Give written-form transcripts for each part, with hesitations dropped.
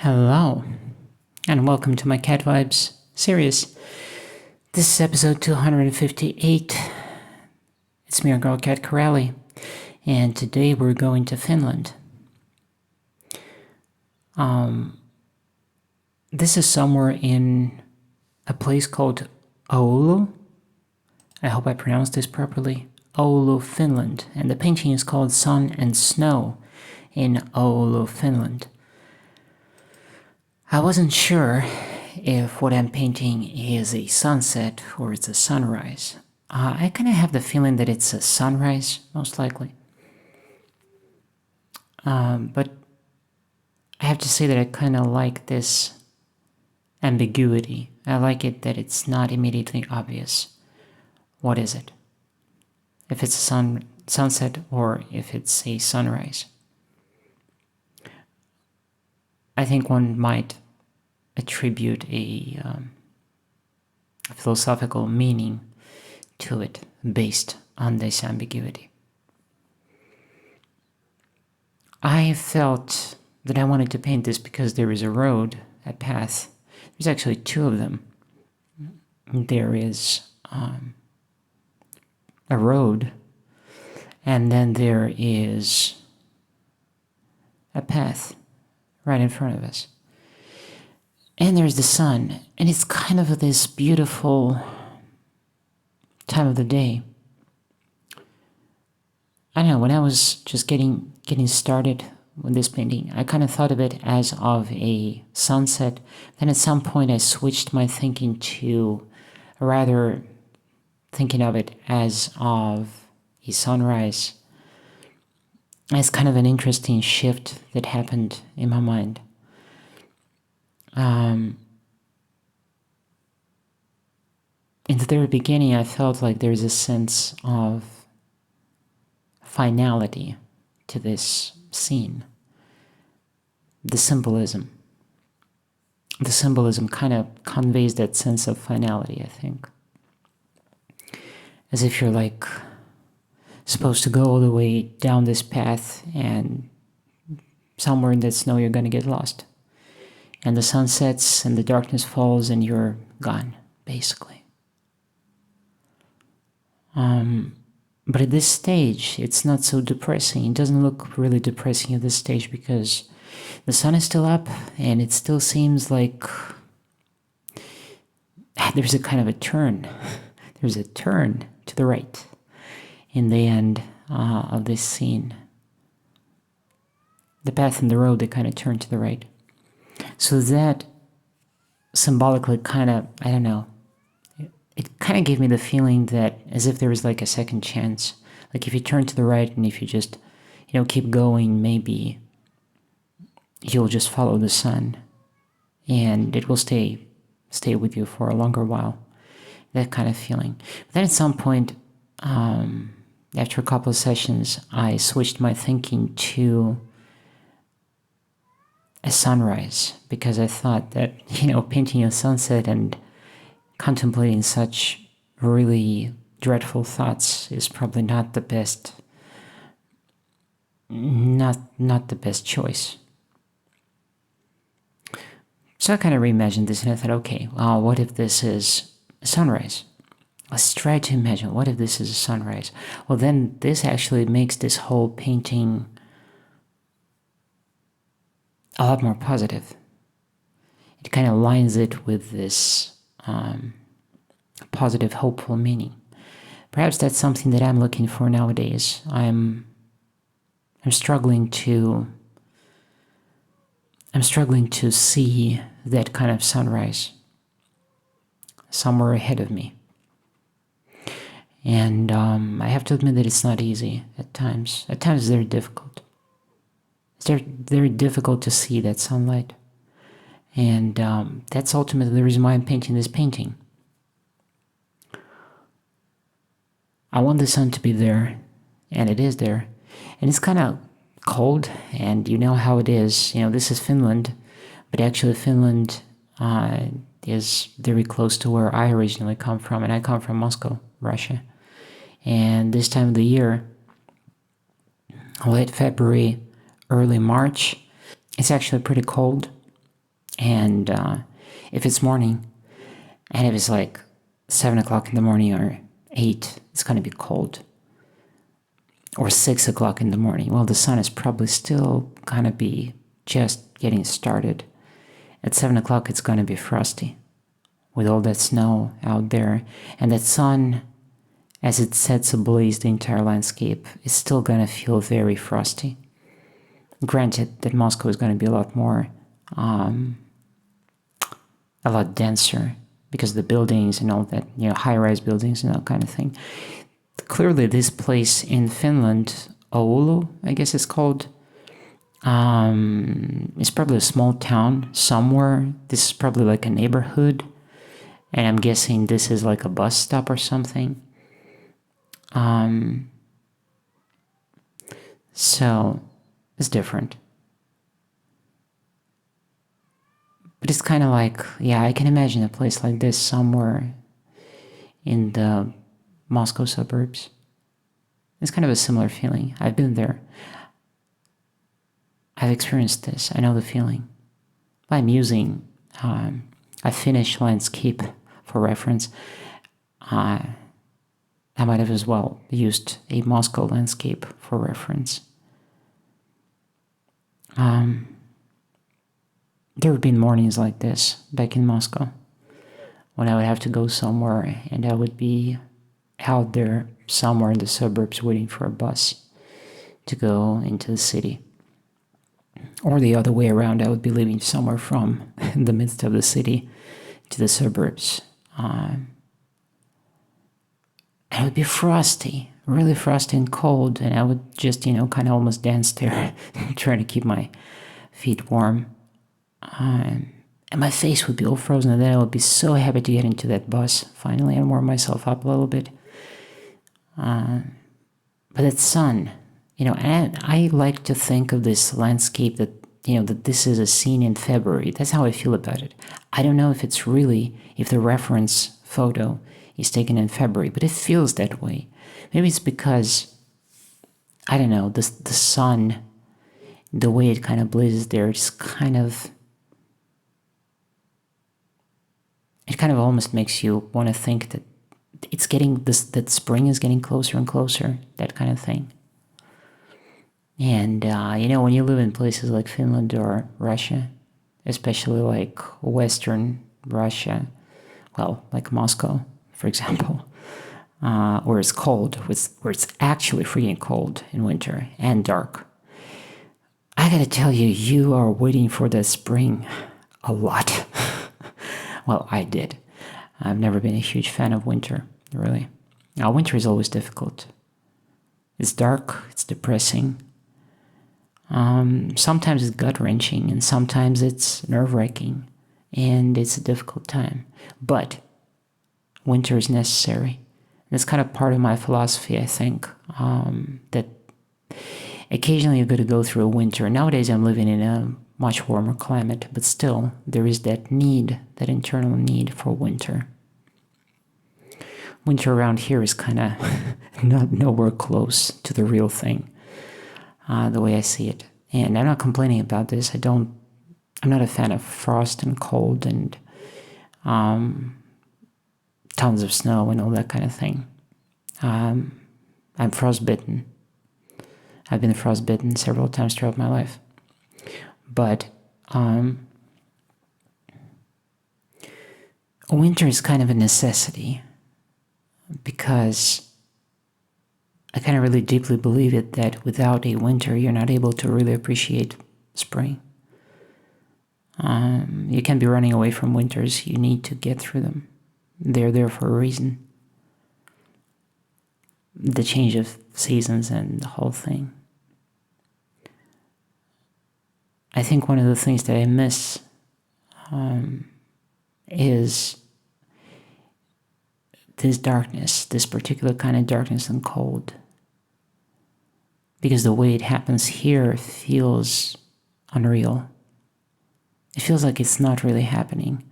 Hello, and welcome to my Cat Vibes series. This is episode 258. It's me, your girl, CatCorelli, and today we're going to Finland. This is somewhere in a place called Oulu. I hope I pronounced this properly. Oulu, Finland, and the painting is called Sun and Snow in Oulu, Finland. I wasn't sure if what I'm painting is a sunset or it's a sunrise. I kind of have the feeling that it's a sunrise, most likely. But I have to say that I kind of like this ambiguity. I like it that it's not immediately obvious. What is it? If it's a sunset or if it's a sunrise. I think one might attribute a philosophical meaning to it based on this ambiguity. I felt that I wanted to paint this because there is a road, a path. There's actually two of them. There is a road, and then there is a path right in front of us. And there's the sun, and it's kind of this beautiful time of the day. I don't know, when I was just getting started with this painting, I kind of thought of it as of a sunset. Then at some point I switched my thinking to rather thinking of it as of a sunrise. And it's kind of an interesting shift that happened in my mind. In the very beginning, I felt like there's a sense of finality to this scene. The symbolism kind of conveys that sense of finality, I think. As if you're like supposed to go all the way down this path, and somewhere in that snow you're gonna get lost. And the sun sets and the darkness falls and you're gone, basically. But at this stage, it's not so depressing. It doesn't look really depressing at this stage because the sun is still up and it still seems like there's a kind of a turn. There's a turn to the right in the end of this scene. The path and the road, they kind of turn to the right. So that symbolically kind of, I don't know, it kind of gave me the feeling that as if there was like a second chance. Like if you turn to the right and if you just, keep going, maybe you'll just follow the sun and it will stay with you for a longer while. That kind of feeling. But then at some point, after a couple of sessions, I switched my thinking to a sunrise, because I thought that, painting a sunset and contemplating such really dreadful thoughts is probably not the best, not the best choice. So I kind of reimagined this and I thought, okay, well, what if this is a sunrise? Let's try to imagine, what if this is a sunrise? Well, then this actually makes this whole painting a lot more positive. It kind of lines it with this positive, hopeful meaning. Perhaps that's something that I'm looking for nowadays. I'm struggling to see that kind of sunrise somewhere ahead of me. And I have to admit that it's not easy at times. At times it's very difficult. It's very difficult to see that sunlight. And that's ultimately the reason why I'm painting this painting. I want the sun to be there, and it is there. And it's kind of cold, and you know how it is. This is Finland, but actually Finland is very close to where I originally come from, and I come from Moscow, Russia. And this time of the year, late February, early March, it's actually pretty cold. And if it's morning, and if it's like 7 o'clock in the morning or 8, it's going to be cold. Or 6 o'clock in the morning, well, the sun is probably still going to be just getting started. At 7 o'clock, it's going to be frosty with all that snow out there. And that sun, as it sets ablaze the entire landscape, is still going to feel very frosty. Granted that Moscow is going to be a lot more, a lot denser because of the buildings and all that, high-rise buildings and that kind of thing. Clearly, this place in Finland, Oulu, I guess it's called, it's probably a small town somewhere. This is probably like a neighborhood, and I'm guessing this is like a bus stop or something. So it's different. But it's kind of like, yeah, I can imagine a place like this somewhere in the Moscow suburbs. It's kind of a similar feeling. I've been there. I've experienced this. I know the feeling. I'm using a Finnish landscape for reference. I might have as well used a Moscow landscape for reference. There have been mornings like this back in Moscow when I would have to go somewhere and I would be out there somewhere in the suburbs waiting for a bus to go into the city. Or the other way around, I would be leaving somewhere from the midst of the city to the suburbs. And it would be frosty, really frosty and cold, and I would just, kind of almost dance there, trying to keep my feet warm. And my face would be all frozen, and then I would be so happy to get into that bus finally and warm myself up a little bit. But that sun, and I like to think of this landscape that, that this is a scene in February. That's how I feel about it. I don't know if if the reference photo is taken in February, but it feels that way. Maybe it's because, I don't know, the sun, the way it kind of blazes there, it kind of almost makes you want to think that it's getting that spring is getting closer and closer, that kind of thing. And when you live in places like Finland or Russia, especially like Western Russia, well, like Moscow, for example, where it's cold, where it's actually freezing cold in winter and dark, I gotta tell you, you are waiting for the spring a lot. Well, I did. I've never been a huge fan of winter, really. Now, winter is always difficult. It's dark, it's depressing. Sometimes it's gut-wrenching, and sometimes it's nerve-wracking, and it's a difficult time. But winter is necessary. It's kind of part of my philosophy, I think, that occasionally you've got to go through a winter. Nowadays, I'm living in a much warmer climate, but still, there is that need, that internal need for winter. Winter around here is kind of nowhere close to the real thing, the way I see it. And I'm not complaining about this. I'm not a fan of frost and cold and tons of snow and all that kind of thing. I'm frostbitten. I've been frostbitten several times throughout my life. But winter is kind of a necessity because I kind of really deeply believe it that without a winter, you're not able to really appreciate spring. You can't be running away from winters. You need to get through them. They're there for a reason. The change of seasons and the whole thing. I think one of the things that I miss is this darkness, this particular kind of darkness and cold. Because the way it happens here feels unreal. It feels like it's not really happening.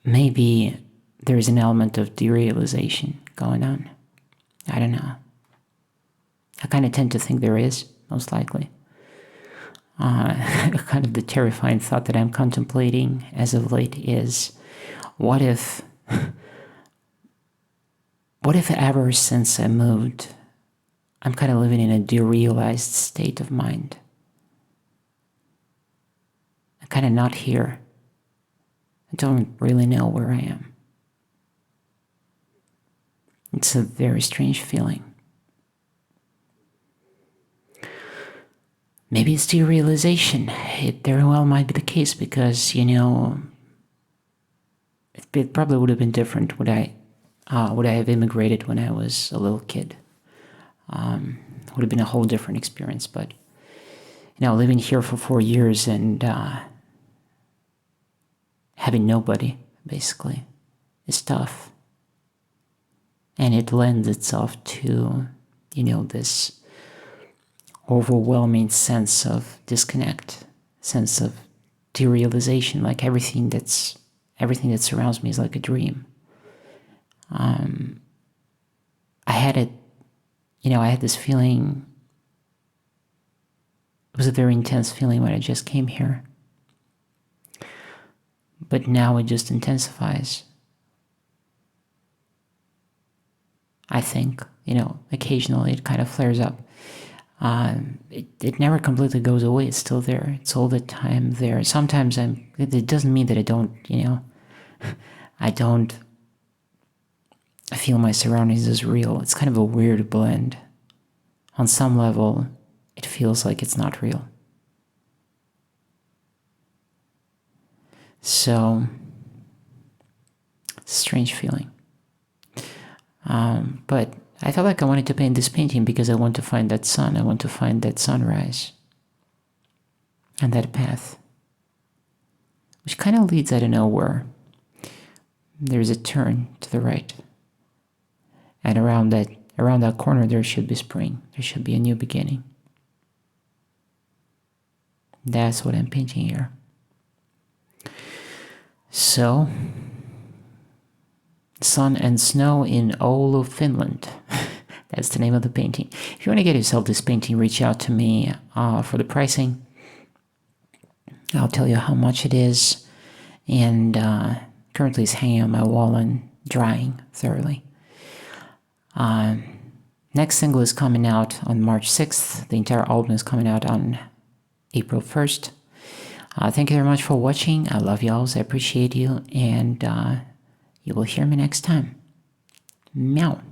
Maybe there is an element of derealization going on. I don't know. I kind of tend to think there is, most likely. kind of the terrifying thought that I'm contemplating as of late is, what if ever since I moved, I'm kind of living in a derealized state of mind. I'm kind of not here. I don't really know where I am. It's a very strange feeling. Maybe it's derealization. It very well might be the case because, it probably would have been different would I have immigrated when I was a little kid. Would have been a whole different experience. But, living here for 4 years and having nobody, basically, is tough. And it lends itself to, this overwhelming sense of disconnect, sense of derealization, like everything that surrounds me is like a dream. I had it, I had this feeling. It was a very intense feeling when I just came here. But now it just intensifies. I think, occasionally it kind of flares up. It never completely goes away. It's still there. It's all the time there. Sometimes it doesn't mean that I don't, I don't feel my surroundings as real. It's kind of a weird blend. On some level, it feels like it's not real. So, it's a strange feeling. But I felt like I wanted to paint this painting because I want to find that sun. I want to find that sunrise. And that path. Which kind of leads, I don't know where. There's a turn to the right. And around that corner there should be spring. There should be a new beginning. That's what I'm painting here. So, Sun and Snow in Oulu, Finland. That's the name of the painting. If you want to get yourself this painting, reach out to me for the pricing. I'll tell you how much it is. And currently it's hanging on my wall and drying thoroughly. Next single is coming out on March 6th. The entire album is coming out on April 1st. Thank you very much for watching. I love y'all. I appreciate you. And you will hear me next time. Meow.